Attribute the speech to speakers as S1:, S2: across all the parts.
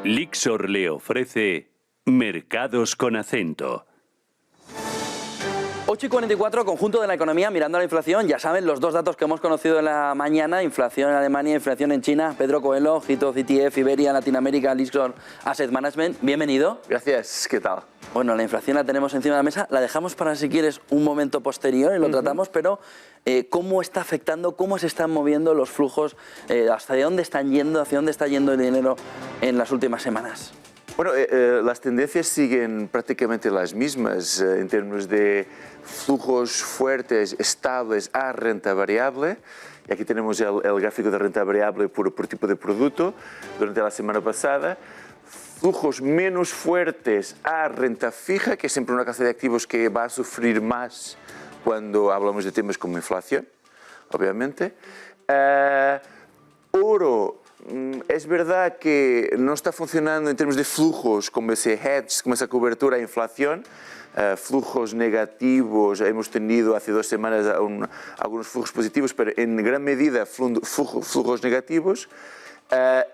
S1: Lyxor le ofrece Mercados con Acento.
S2: 8:44, conjunto de la economía, mirando a la inflación. Ya saben, los dos datos que hemos conocido en la mañana: inflación en Alemania, inflación en China. Pedro Coelho, Hito ETF, Iberia, Latinoamérica, Lyxor Asset Management. Bienvenido.
S3: Gracias, ¿qué tal?
S2: Bueno, la inflación la tenemos encima de la mesa. La dejamos para, si quieres, un momento posterior y lo tratamos, pero ¿cómo está afectando, cómo se están moviendo los flujos, hasta dónde están yendo, hacia dónde está yendo el dinero en las últimas semanas?
S3: Bueno, las tendencias siguen prácticamente las mismas en términos de flujos fuertes, estables a renta variable. Y aquí tenemos el gráfico de renta variable por tipo de producto durante la semana pasada. Flujos menos fuertes a renta fija, que es siempre una clase de activos que va a sufrir más cuando hablamos de temas como inflación, obviamente. Oro. Es verdad que no está funcionando en términos de flujos como ese hedge, como esa cobertura a inflación. Flujos negativos, hemos tenido hace 2 semanas algunos flujos positivos, pero en gran medida flujos negativos.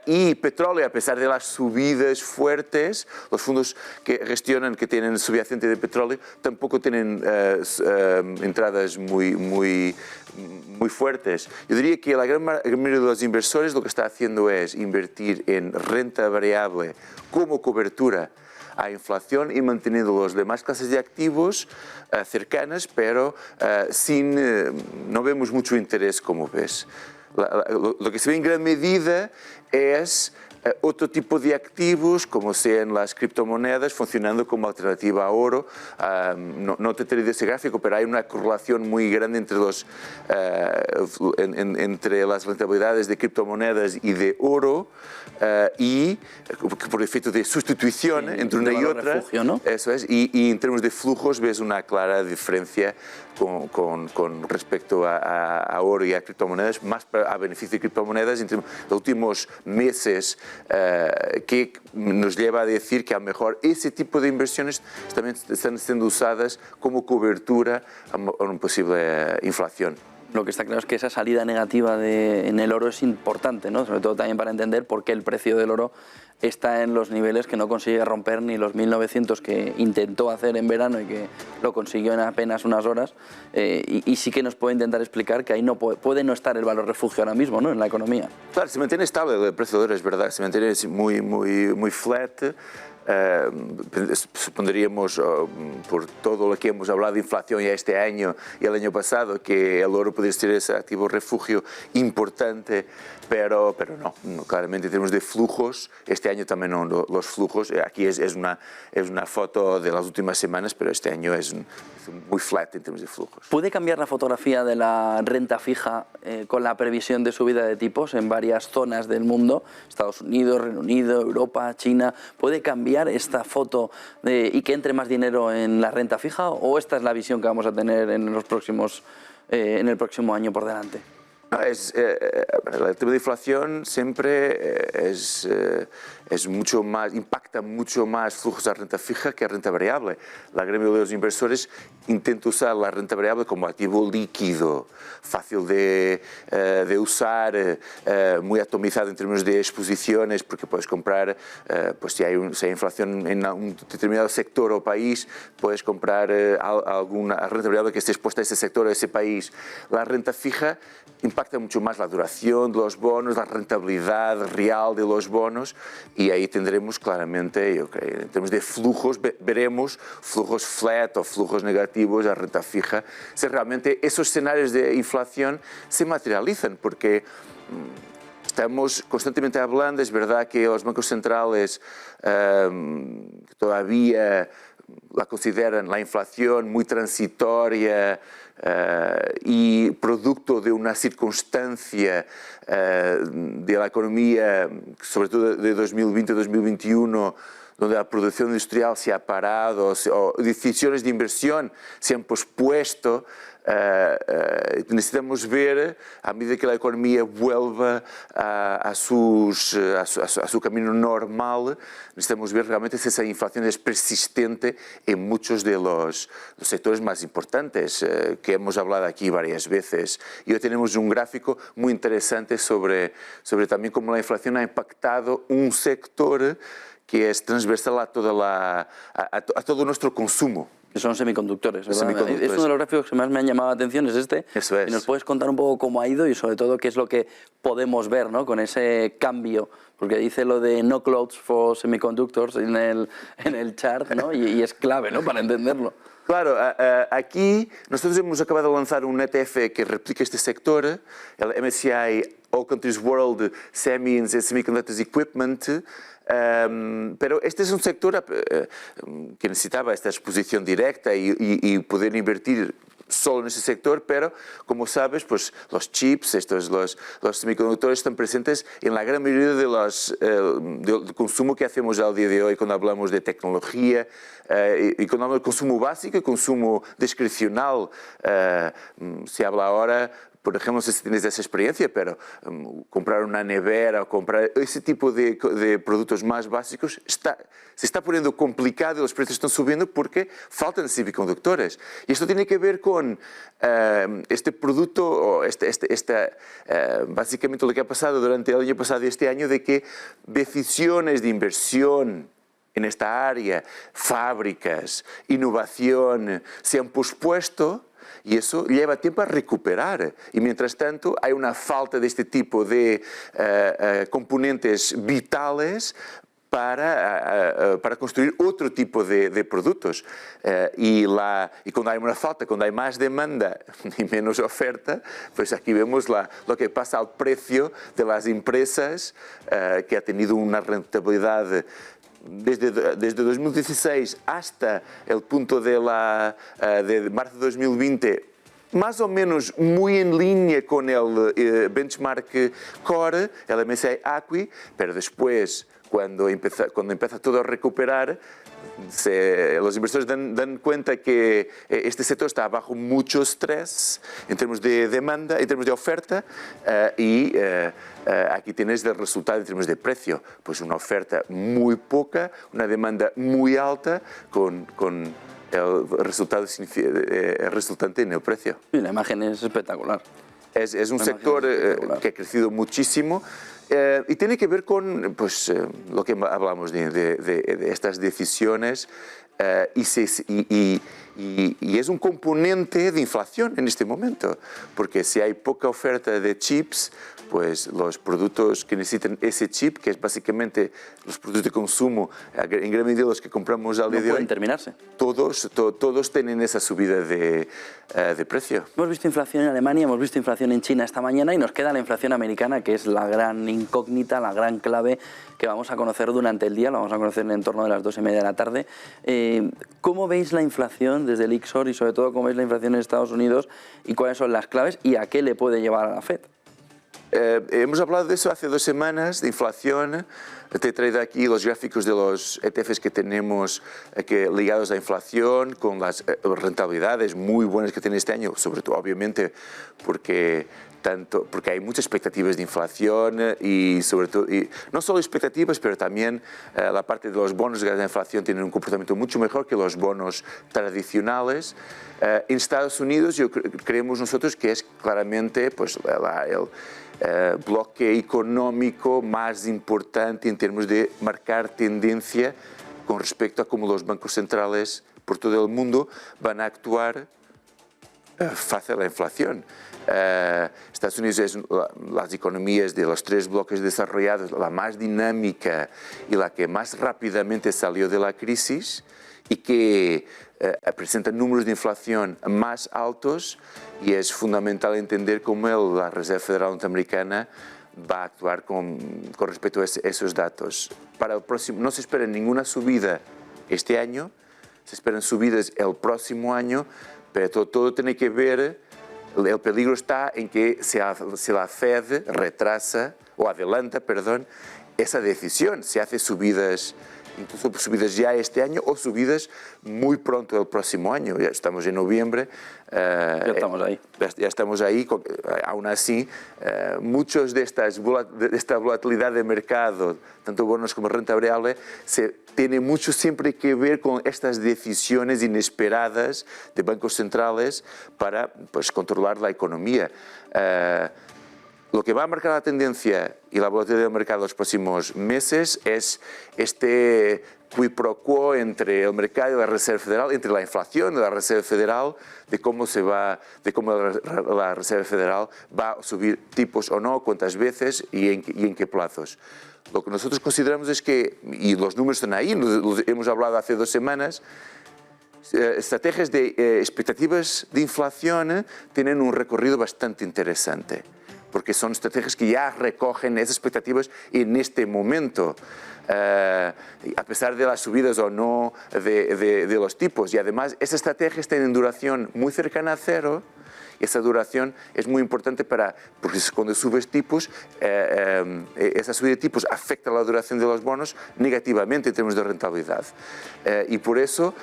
S3: Y petróleo, a pesar de las subidas fuertes, los fondos que gestionan, que tienen subyacente de petróleo, tampoco tienen entradas muy fuertes. Yo diría que la gran mayoría de los inversores lo que está haciendo es invertir en renta variable como cobertura a inflación y manteniendo las demás clases de activos cercanas, pero no vemos mucho interés, como ves. Lo que se ve en gran medida es otro tipo de activos, como sean las criptomonedas, funcionando como alternativa a oro. No te he traído ese gráfico, pero hay una correlación muy grande entre las rentabilidades de criptomonedas y de oro, y por efecto de sustitución, sí, entre una y otra.
S2: Refugio, ¿no?
S3: Eso es, y en términos de flujos ves una clara diferencia con respecto a oro y a criptomonedas, más a beneficio de criptomonedas entre los últimos meses, que nos lleva a decir que a lo mejor ese tipo de inversiones también están siendo usadas como cobertura a una posible inflación.
S2: Lo que está claro es que esa salida negativa en el oro es importante, ¿no? Sobre todo también para entender por qué el precio del oro está en los niveles que no consigue romper ni los 1900 que intentó hacer en verano y que lo consiguió en apenas unas horas, y sí que nos puede intentar explicar que ahí no puede no estar el valor refugio ahora mismo, ¿no?, en la economía.
S3: Claro, se mantiene estable el precio del oro, es verdad, se mantiene muy flat. Supondríamos, por todo lo que hemos hablado de inflación ya este año y el año pasado, que el oro podría ser ese activo refugio importante, pero no, claramente en términos de flujos, este año también no, los flujos, aquí es una foto de las últimas semanas, pero este año es muy flat en términos de flujos.
S2: ¿Puede cambiar la fotografía de la renta fija con la previsión de subida de tipos en varias zonas del mundo, Estados Unidos, Reino Unido, Europa, China? ¿Puede cambiar esta foto y que entre más dinero en la renta fija, o esta es la visión que vamos a tener en el próximo año por delante?
S3: El tema de inflación siempre impacta mucho más flujos a renta fija que a renta variable. La gran mayoría de los inversores intenta usar la renta variable como activo líquido, fácil de usar, muy atomizado en términos de exposiciones, porque puedes comprar, pues si hay inflación en un determinado sector o país, puedes comprar alguna renta variable que esté expuesta a ese sector o a ese país. La renta fija impacta mucho más la duración de los bonos, la rentabilidad real de los bonos, y ahí tendremos claramente, yo creo, en términos de flujos, veremos flujos flat o flujos negativos a renta fija, si realmente esos escenarios de inflación se materializan, porque estamos constantemente hablando, es verdad que los bancos centrales todavía la consideran la inflación muy transitoria y producto de una circunstancia de la economía, sobre todo de 2020-2021, donde la producción industrial se ha parado o decisiones de inversión se han pospuesto. Necesitamos ver, a medida que la economía vuelva a su camino normal, necesitamos ver realmente si esa inflación es persistente en muchos de los sectores más importantes que hemos hablado aquí varias veces. Y hoy tenemos un gráfico muy interesante sobre también cómo la inflación ha impactado un sector que es transversal a todo nuestro consumo.
S2: Que son semiconductores, ¿verdad?
S3: Semiconductores.
S2: Es uno de los gráficos que más me han llamado la atención, es este.
S3: Eso es.
S2: Y nos puedes contar un poco cómo ha ido y sobre todo qué es lo que podemos ver, ¿no? Con ese cambio, porque dice lo de no clothes for semiconductors en el chart, ¿no? Y es clave, ¿no? Para entenderlo.
S3: Claro, aquí nosotros hemos acabado de lanzar un ETF que replica este sector, el MSCI All Countries World Semiconductors Equipment, pero este es un sector que necesitaba esta exposición directa y poder invertir solo en ese sector, pero como sabes, pues los chips, los semiconductores están presentes en la gran mayoría del consumo que hacemos al día de hoy cuando hablamos de tecnología y cuando hablamos de consumo básico y consumo discrecional. Se habla ahora, por ejemplo, no sé si tienes esa experiencia, pero comprar una nevera o comprar ese tipo de productos más básicos se está poniendo complicado y los precios están subiendo porque faltan semiconductores. Y esto tiene que ver con este producto, o básicamente lo que ha pasado durante el año pasado y este año, de que decisiones de inversión en esta área, fábricas, innovación, se han pospuesto. Y eso lleva tiempo a recuperar. Y mientras tanto hay una falta de este tipo de componentes vitales para construir otro tipo de productos. Y cuando hay una falta, cuando hay más demanda y menos oferta, pues aquí vemos lo que pasa al precio de las empresas, que ha tenido una rentabilidad desde 2016 hasta el punto de marzo de 2020, más o menos muy en línea con el benchmark core, el MSCI ACWI, pero después, cuando empieza todo a recuperar, los inversores dan cuenta que este sector está bajo mucho estrés en términos de demanda, en términos de oferta, y aquí tienes el resultado en términos de precio, pues una oferta muy poca, una demanda muy alta con el resultado resultante en el precio.
S2: Y la imagen es espectacular.
S3: Es un sector que ha crecido muchísimo. Y tiene que ver con lo que hablamos de estas decisiones y es un componente de inflación en este momento, porque si hay poca oferta de chips, pues los productos que necesitan ese chip, que es básicamente los productos de consumo, en gran medida los que compramos al día de hoy,
S2: pueden terminarse.
S3: Todos tienen esa subida de precio.
S2: Hemos visto inflación en Alemania, hemos visto inflación en China esta mañana y nos queda la inflación americana, que es la gran incógnita, la gran clave que vamos a conocer durante el día, lo vamos a conocer en torno de las 2:30 de la tarde. ¿Cómo veis la inflación desde el IXOR y sobre todo cómo veis la inflación en Estados Unidos y cuáles son las claves y a qué le puede llevar a la FED?
S3: Hemos hablado de eso hace 2 semanas, de inflación. Te he traído aquí los gráficos de los ETFs que tenemos ligados a inflación, con las rentabilidades muy buenas que tiene este año, sobre todo, obviamente, porque hay muchas expectativas de inflación y sobre todo, y no solo expectativas, pero también la parte de los bonos de inflación tienen un comportamiento mucho mejor que los bonos tradicionales. En Estados Unidos, creemos nosotros que es claramente pues, el bloque económico más importante en términos de marcar tendencia con respecto a cómo los bancos centrales por todo el mundo van a actuar frente a la inflación. Estados Unidos es las economías de los 3 bloques desarrollados la más dinámica y la que más rápidamente salió de la crisis y que presenta números de inflación más altos, y es fundamental entender cómo la Reserva Federal Norteamericana va a actuar con respecto a esos datos. Para el próximo, no se espera ninguna subida este año, se esperan subidas el próximo año, pero todo tiene que ver, el peligro está en que si la Fed retrasa o adelanta, esa decisión, se hace subidas incluso subidas ya este año o subidas muy pronto el próximo año. Ya estamos en noviembre.
S2: Ya estamos ahí.
S3: Ya estamos ahí. Aún así, muchos de esta volatilidad de mercado, tanto bonos como renta variable, tiene mucho siempre que ver con estas decisiones inesperadas de bancos centrales para pues, controlar la economía. Lo que va a marcar la tendencia y la volatilidad del mercado los próximos meses es este quid pro quo entre el mercado y la Reserva Federal, entre la inflación y la Reserva Federal, de cómo la Reserva Federal va a subir tipos o no, cuántas veces y en qué plazos. Lo que nosotros consideramos es que, y los números están ahí, los hemos hablado hace 2 semanas, estrategias de expectativas de inflación tienen un recorrido bastante interesante, porque son estrategias que ya recogen esas expectativas en este momento, a pesar de las subidas o no de los tipos. Y además, esas estrategias tienen duración muy cercana a cero. Esa duración es muy importante porque cuando subes tipos, esa subida de tipos afecta la duración de los bonos negativamente en términos de rentabilidad. Y por eso,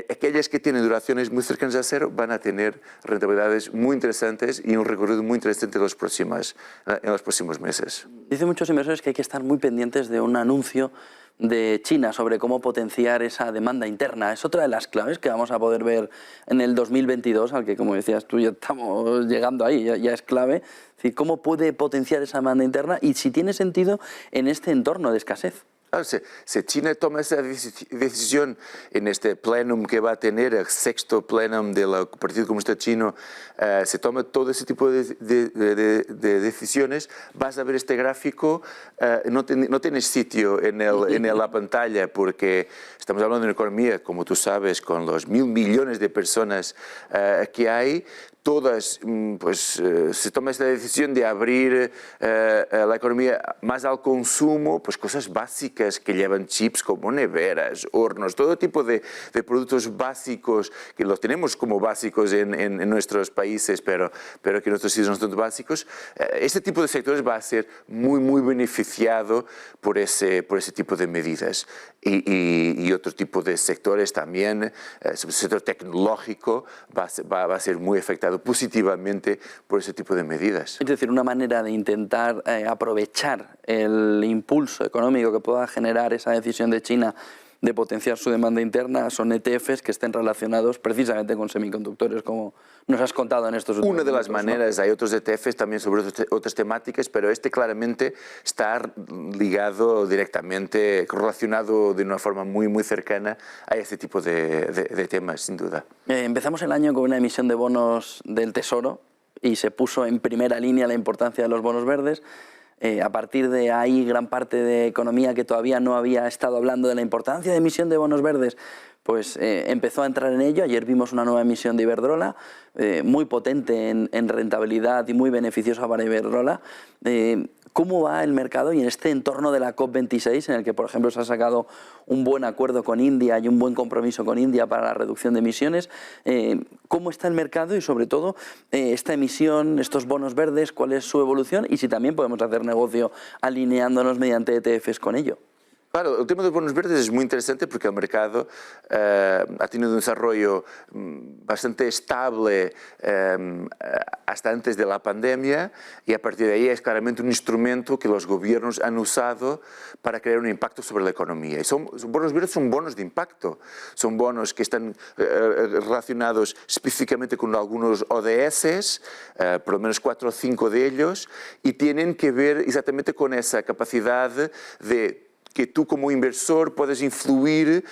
S3: aquellas que tienen duraciones muy cercanas a cero van a tener rentabilidades muy interesantes y un recorrido muy interesante en los próximos meses.
S2: Dicen muchos inversores que hay que estar muy pendientes de un anuncio de China sobre cómo potenciar esa demanda interna. Es otra de las claves que vamos a poder ver en el 2022, al que, como decías tú, ya estamos llegando ahí, ya es clave. Es decir, cómo puede potenciar esa demanda interna y si tiene sentido en este entorno de escasez.
S3: Claro, si China toma esa decisión en este plenum que va a tener, el 6º plenum del Partido Comunista Chino, se toma todo ese tipo de decisiones, vas a ver este gráfico, no tienes sitio en la pantalla, porque estamos hablando de una economía, como tú sabes, con los 1.000 millones de personas que hay. Todas, pues, se toma esta decisión de abrir la economía más al consumo, pues cosas básicas que llevan chips como neveras, hornos, todo tipo de productos básicos que los tenemos como básicos en nuestros países, pero que en nuestros sitios no son básicos. Este tipo de sectores va a ser muy beneficiado por ese tipo de medidas. Y otro tipo de sectores también, el sector tecnológico va a ser muy afectado positivamente por ese tipo de medidas.
S2: Es decir, una manera de intentar aprovechar el impulso económico que pueda generar esa decisión de China de potenciar su demanda interna son ETFs que estén relacionados precisamente con semiconductores, como nos has contado en estos últimos
S3: Una de las
S2: minutos,
S3: maneras, ¿no? Hay otros ETFs también sobre otras temáticas, pero este claramente está ligado directamente, relacionado de una forma muy cercana a este tipo de temas, sin duda.
S2: Empezamos el año con una emisión de bonos del Tesoro y se puso en primera línea la importancia de los bonos verdes. A partir de ahí, gran parte de economía que todavía no había estado hablando de la importancia de emisión de bonos verdes, pues empezó a entrar en ello. Ayer vimos una nueva emisión de Iberdrola, muy potente en rentabilidad y muy beneficiosa para Iberdrola. ¿Cómo va el mercado y en este entorno de la COP26, en el que, por ejemplo, se ha sacado un buen acuerdo con India y un buen compromiso con India para la reducción de emisiones? ¿Cómo está el mercado y, sobre todo, esta emisión, estos bonos verdes, cuál es su evolución y si también podemos hacer negocio alineándonos mediante ETFs con ello?
S3: Claro, el tema de los bonos verdes es muy interesante porque el mercado ha tenido un desarrollo bastante estable hasta antes de la pandemia y a partir de ahí es claramente un instrumento que los gobiernos han usado para crear un impacto sobre la economía. Y bonos verdes son bonos de impacto, son bonos que están relacionados específicamente con algunos ODS, por lo menos 4 o 5 de ellos, y tienen que ver exactamente con esa capacidad de que tú como inversor puedes influir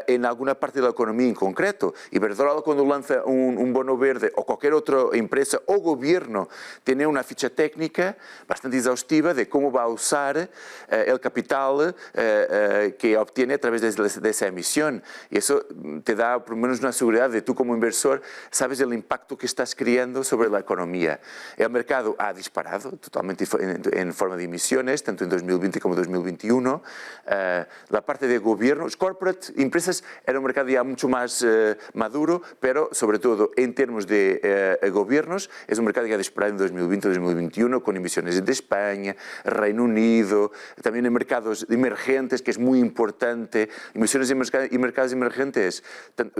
S3: en alguna parte de la economía en concreto. Iberdrola, cuando lanza un bono verde, o cualquier otra empresa o gobierno, tiene una ficha técnica bastante exhaustiva de cómo va a usar el capital que obtiene a través de esa emisión. Y eso te da por lo menos una seguridad de tú como inversor sabes el impacto que estás creando sobre la economía. El mercado ha disparado totalmente en forma de emisiones, tanto en 2020 como en 2021, La parte de gobiernos, corporate, empresas, era un mercado ya mucho más maduro, pero sobre todo en términos de gobiernos, es un mercado ya disparado en 2020-2021 con emisiones de España, Reino Unido, también en mercados emergentes, que es muy importante, emisiones y mercados emergentes,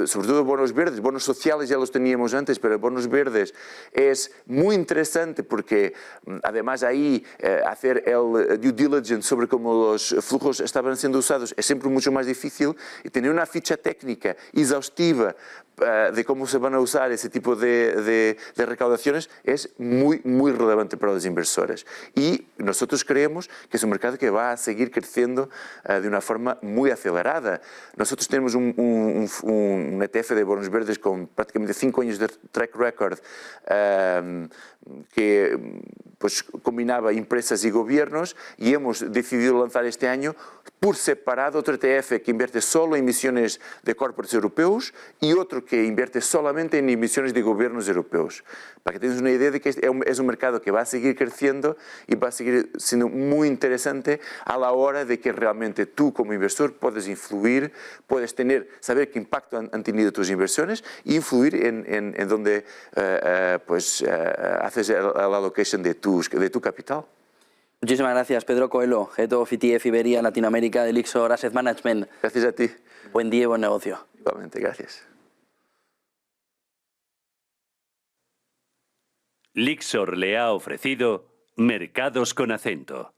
S3: sobre todo bonos verdes, bonos sociales ya los teníamos antes, pero bonos verdes es muy interesante porque además ahí hacer el due diligence sobre cómo los flujos estaban siendo usados es siempre mucho más difícil, y tener una ficha técnica exhaustiva de cómo se van a usar ese tipo de recaudaciones es muy, muy relevante para los inversores. Y nosotros creemos que es un mercado que va a seguir creciendo de una forma muy acelerada. Nosotros tenemos un ETF de bonos verdes con prácticamente 5 años de track record que pues, combinaba empresas y gobiernos, y hemos decidido lanzar este año por separado otro ETF que invierte solo en emisiones de corporates europeos y otro que invierte solamente en emisiones de gobiernos europeos. Para que tengas una idea de que es un mercado que va a seguir creciendo y va a seguir siendo muy interesante a la hora de que realmente tú como inversor puedes influir, puedes saber qué impacto han tenido tus inversiones e influir en donde haces la allocation de tu capital.
S2: Muchísimas gracias, Pedro Coelho, Head of ETF Iberia Latinoamérica de Lyxor Asset Management.
S3: Gracias a ti.
S2: Buen día y buen negocio.
S3: Igualmente, gracias.
S1: Lyxor le ha ofrecido Mercados con Acento.